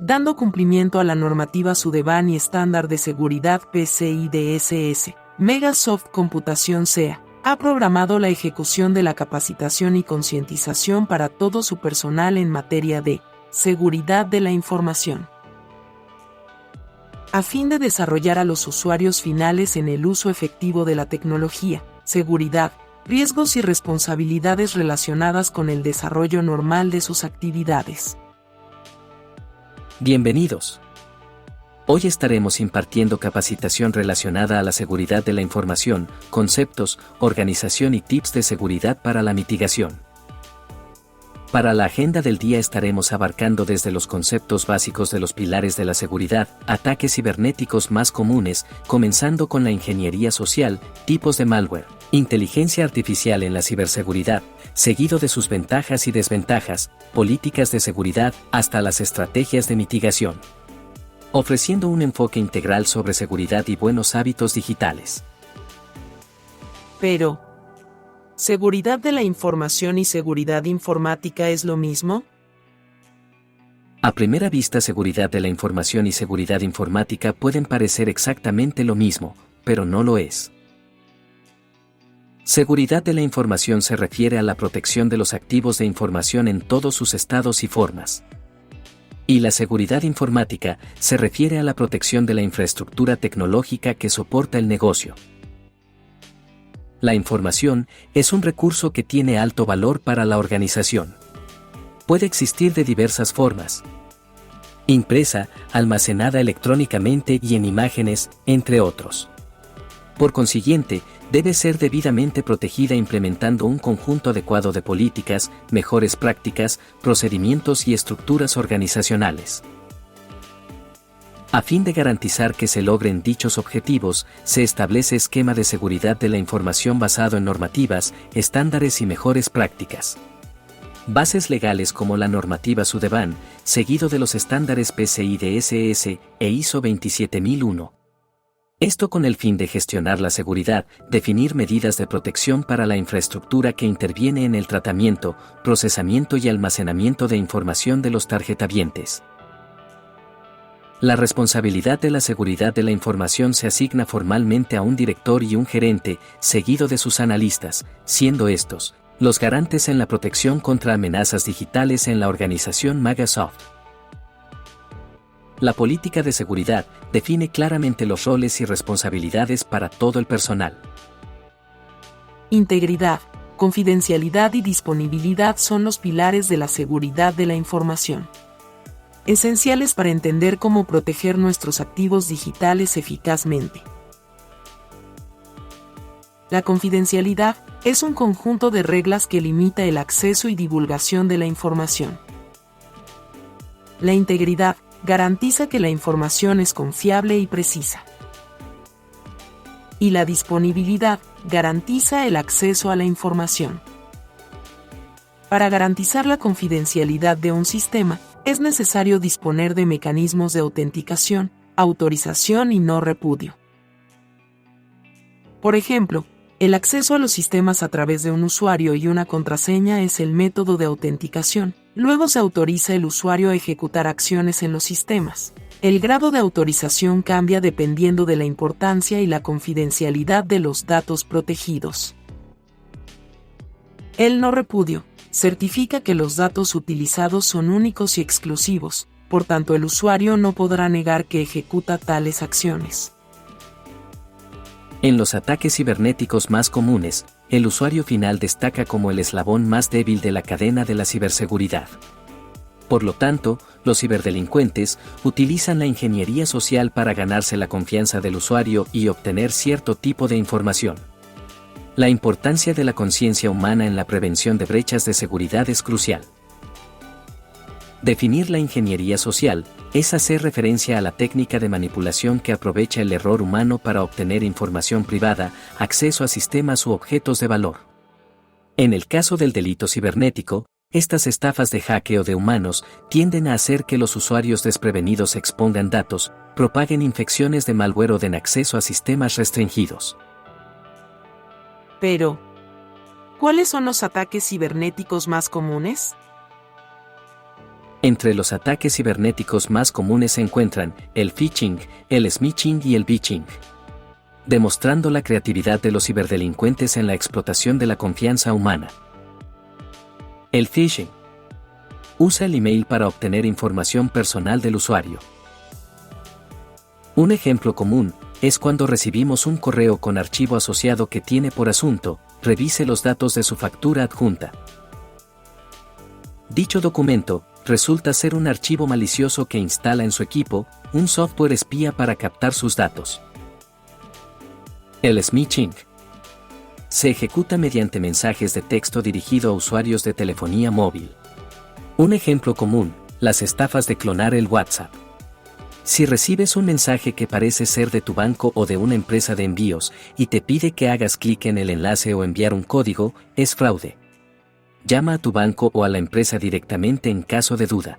dando cumplimiento a la normativa SUDEBAN y estándar de seguridad PCI DSS. Megasoft Computación SEA ha programado la ejecución de la capacitación y concientización para todo su personal en materia de seguridad de la información, a fin de desarrollar a los usuarios finales en el uso efectivo de la tecnología, seguridad, riesgos y responsabilidades relacionadas con el desarrollo normal de sus actividades. Bienvenidos. Hoy estaremos impartiendo capacitación relacionada a la seguridad de la información, conceptos, organización y tips de seguridad para la mitigación. Para la agenda del día estaremos abarcando desde los conceptos básicos de los pilares de la seguridad, ataques cibernéticos más comunes, comenzando con la ingeniería social, tipos de malware, inteligencia artificial en la ciberseguridad, seguido de sus ventajas y desventajas, políticas de seguridad, hasta las estrategias de mitigación, ofreciendo un enfoque integral sobre seguridad y buenos hábitos digitales. Pero, ¿seguridad de la información y seguridad informática es lo mismo? A primera vista, seguridad de la información y seguridad informática pueden parecer exactamente lo mismo, pero no lo es. Seguridad de la información se refiere a la protección de los activos de información en todos sus estados y formas. Y la seguridad informática se refiere a la protección de la infraestructura tecnológica que soporta el negocio. La información es un recurso que tiene alto valor para la organización. Puede existir de diversas formas: impresa, almacenada electrónicamente y en imágenes, entre otros. Por consiguiente, debe ser debidamente protegida implementando un conjunto adecuado de políticas, mejores prácticas, procedimientos y estructuras organizacionales. A fin de garantizar que se logren dichos objetivos, se establece esquema de seguridad de la información basado en normativas, estándares y mejores prácticas. Bases legales como la normativa SUDEBAN, seguido de los estándares PCI DSS e ISO 27001. Esto con el fin de gestionar la seguridad, definir medidas de protección para la infraestructura que interviene en el tratamiento, procesamiento y almacenamiento de información de los tarjetavientes. La responsabilidad de la seguridad de la información se asigna formalmente a un director y un gerente, seguido de sus analistas, siendo estos los garantes en la protección contra amenazas digitales en la organización Megasoft. La política de seguridad define claramente los roles y responsabilidades para todo el personal. Integridad, confidencialidad y disponibilidad son los pilares de la seguridad de la información, esenciales para entender cómo proteger nuestros activos digitales eficazmente. La confidencialidad es un conjunto de reglas que limita el acceso y divulgación de la información. La integridad garantiza que la información es confiable y precisa. Y la disponibilidad garantiza el acceso a la información. Para garantizar la confidencialidad de un sistema, es necesario disponer de mecanismos de autenticación, autorización y no repudio. Por ejemplo, el acceso a los sistemas a través de un usuario y una contraseña es el método de autenticación. Luego se autoriza el usuario a ejecutar acciones en los sistemas. El grado de autorización cambia dependiendo de la importancia y la confidencialidad de los datos protegidos. El no repudio certifica que los datos utilizados son únicos y exclusivos, por tanto el usuario no podrá negar que ejecuta tales acciones. En los ataques cibernéticos más comunes, el usuario final destaca como el eslabón más débil de la cadena de la ciberseguridad. Por lo tanto, los ciberdelincuentes utilizan la ingeniería social para ganarse la confianza del usuario y obtener cierto tipo de información. La importancia de la conciencia humana en la prevención de brechas de seguridad es crucial. Definir la ingeniería social es hacer referencia a la técnica de manipulación que aprovecha el error humano para obtener información privada, acceso a sistemas u objetos de valor. En el caso del delito cibernético, estas estafas de hackeo de humanos tienden a hacer que los usuarios desprevenidos expongan datos, propaguen infecciones de malware o den acceso a sistemas restringidos. Pero, ¿cuáles son los ataques cibernéticos más comunes? Entre los ataques cibernéticos más comunes se encuentran el phishing, el smishing y el bitching, demostrando la creatividad de los ciberdelincuentes en la explotación de la confianza humana. El phishing usa el email para obtener información personal del usuario. Un ejemplo común es cuando recibimos un correo con archivo asociado que tiene por asunto, revise los datos de su factura adjunta. Dicho documento resulta ser un archivo malicioso que instala en su equipo un software espía para captar sus datos. El smishing se ejecuta mediante mensajes de texto dirigido a usuarios de telefonía móvil. Un ejemplo común, las estafas de clonar el WhatsApp. Si recibes un mensaje que parece ser de tu banco o de una empresa de envíos y te pide que hagas clic en el enlace o enviar un código, es fraude. Llama a tu banco o a la empresa directamente en caso de duda.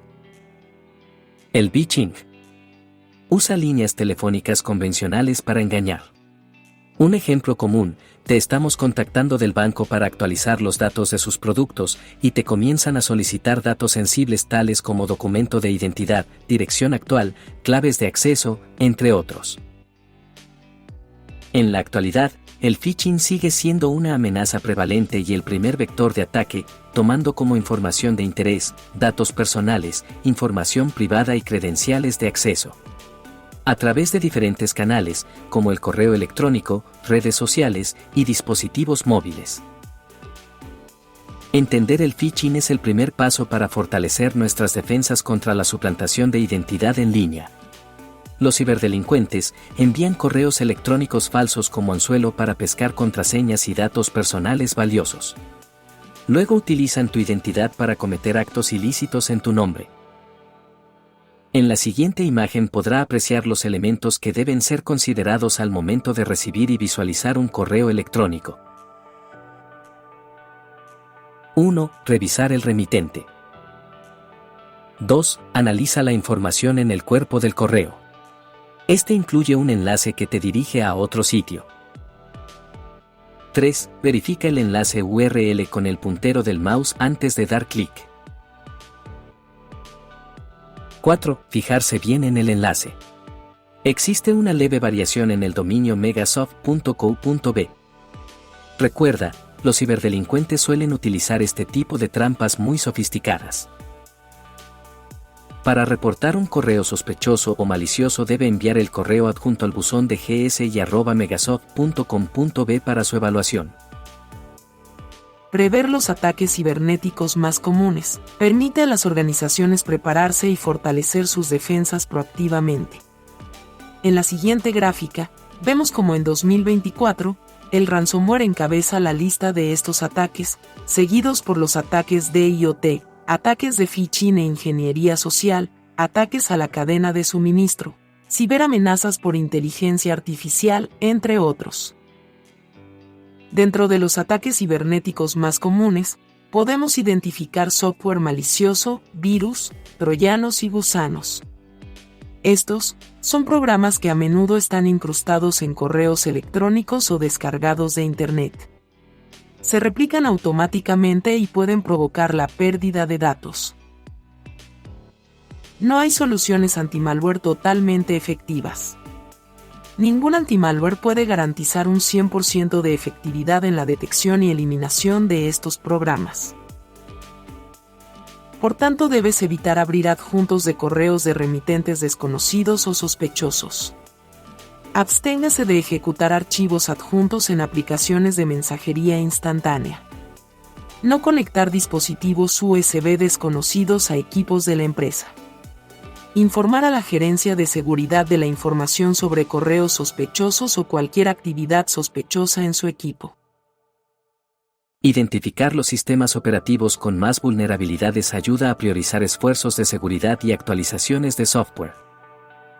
El bitching usa líneas telefónicas convencionales para engañar. Un ejemplo común, te estamos contactando del banco para actualizar los datos de sus productos y te comienzan a solicitar datos sensibles tales como documento de identidad, dirección actual, claves de acceso, entre otros. En la actualidad, el phishing sigue siendo una amenaza prevalente y el primer vector de ataque, tomando como información de interés, datos personales, información privada y credenciales de acceso. A través de diferentes canales, como el correo electrónico, redes sociales y dispositivos móviles. Entender el phishing es el primer paso para fortalecer nuestras defensas contra la suplantación de identidad en línea. Los ciberdelincuentes envían correos electrónicos falsos como anzuelo para pescar contraseñas y datos personales valiosos. Luego utilizan tu identidad para cometer actos ilícitos en tu nombre. En la siguiente imagen podrá apreciar los elementos que deben ser considerados al momento de recibir y visualizar un correo electrónico. 1. Revisar el remitente. 2. Analiza la información en el cuerpo del correo. Este incluye un enlace que te dirige a otro sitio. 3. Verifica el enlace URL con el puntero del mouse antes de dar clic. 4. Fijarse bien en el enlace. Existe una leve variación en el dominio megasoft.co.b. Recuerda, los ciberdelincuentes suelen utilizar este tipo de trampas muy sofisticadas. Para reportar un correo sospechoso o malicioso debe enviar el correo adjunto al buzón de gs y @megasoft.com.b para su evaluación. Prever los ataques cibernéticos más comunes permite a las organizaciones prepararse y fortalecer sus defensas proactivamente. En la siguiente gráfica, vemos cómo en 2024, el ransomware encabeza la lista de estos ataques, seguidos por los ataques de IoT, ataques de phishing e ingeniería social, ataques a la cadena de suministro, ciberamenazas por inteligencia artificial, entre otros. Dentro de los ataques cibernéticos más comunes, podemos identificar software malicioso, virus, troyanos y gusanos. Estos son programas que a menudo están incrustados en correos electrónicos o descargados de Internet. Se replican automáticamente y pueden provocar la pérdida de datos. No hay soluciones antimalware totalmente efectivas. Ningún antimalware puede garantizar un 100% de efectividad en la detección y eliminación de estos programas. Por tanto, debes evitar abrir adjuntos de correos de remitentes desconocidos o sospechosos. Absténgase de ejecutar archivos adjuntos en aplicaciones de mensajería instantánea. No conectar dispositivos USB desconocidos a equipos de la empresa. Informar a la gerencia de seguridad de la información sobre correos sospechosos o cualquier actividad sospechosa en su equipo. Identificar los sistemas operativos con más vulnerabilidades ayuda a priorizar esfuerzos de seguridad y actualizaciones de software.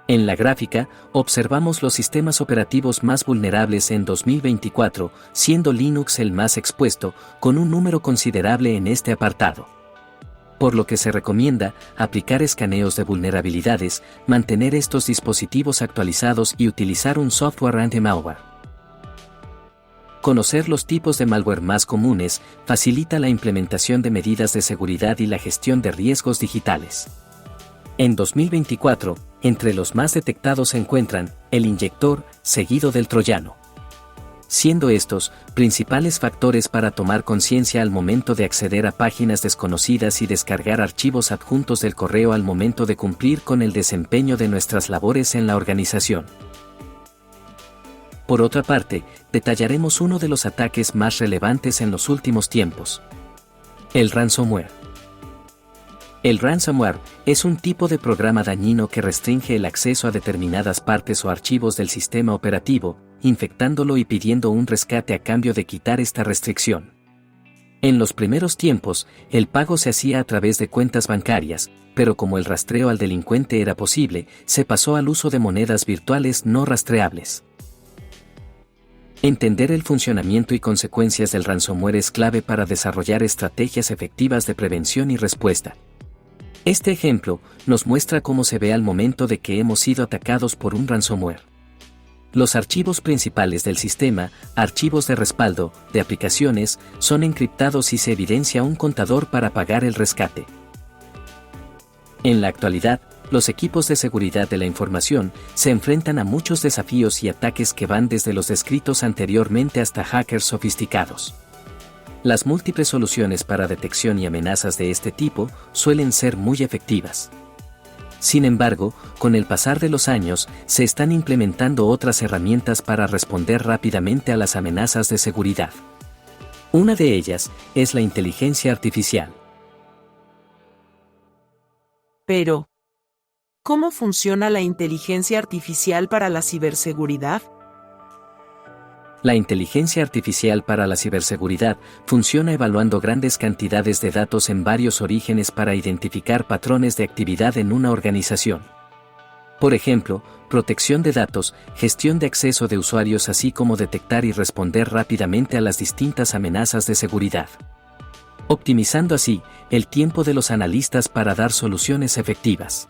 En la gráfica, observamos los sistemas operativos más vulnerables en 2024, siendo Linux el más expuesto, con un número considerable en este apartado. Por lo que se recomienda aplicar escaneos de vulnerabilidades, mantener estos dispositivos actualizados y utilizar un software anti-malware. Conocer los tipos de malware más comunes facilita la implementación de medidas de seguridad y la gestión de riesgos digitales. En 2024, entre los más detectados se encuentran el inyector, seguido del troyano, siendo estos principales factores para tomar conciencia al momento de acceder a páginas desconocidas y descargar archivos adjuntos del correo al momento de cumplir con el desempeño de nuestras labores en la organización. Por otra parte, detallaremos uno de los ataques más relevantes en los últimos tiempos: el ransomware. El ransomware es un tipo de programa dañino que restringe el acceso a determinadas partes o archivos del sistema operativo, infectándolo y pidiendo un rescate a cambio de quitar esta restricción. En los primeros tiempos, el pago se hacía a través de cuentas bancarias, pero como el rastreo al delincuente era posible, se pasó al uso de monedas virtuales no rastreables. Entender el funcionamiento y consecuencias del ransomware es clave para desarrollar estrategias efectivas de prevención y respuesta. Este ejemplo nos muestra cómo se ve al momento de que hemos sido atacados por un ransomware. Los archivos principales del sistema, archivos de respaldo, de aplicaciones, son encriptados y se evidencia un contador para pagar el rescate. En la actualidad, los equipos de seguridad de la información se enfrentan a muchos desafíos y ataques que van desde los descritos anteriormente hasta hackers sofisticados. Las múltiples soluciones para detección y amenazas de este tipo suelen ser muy efectivas. Sin embargo, con el pasar de los años, se están implementando otras herramientas para responder rápidamente a las amenazas de seguridad. Una de ellas es la inteligencia artificial. Pero, ¿cómo funciona la inteligencia artificial para la ciberseguridad? La inteligencia artificial para la ciberseguridad funciona evaluando grandes cantidades de datos en varios orígenes para identificar patrones de actividad en una organización. Por ejemplo, protección de datos, gestión de acceso de usuarios, así como detectar y responder rápidamente a las distintas amenazas de seguridad, optimizando así el tiempo de los analistas para dar soluciones efectivas.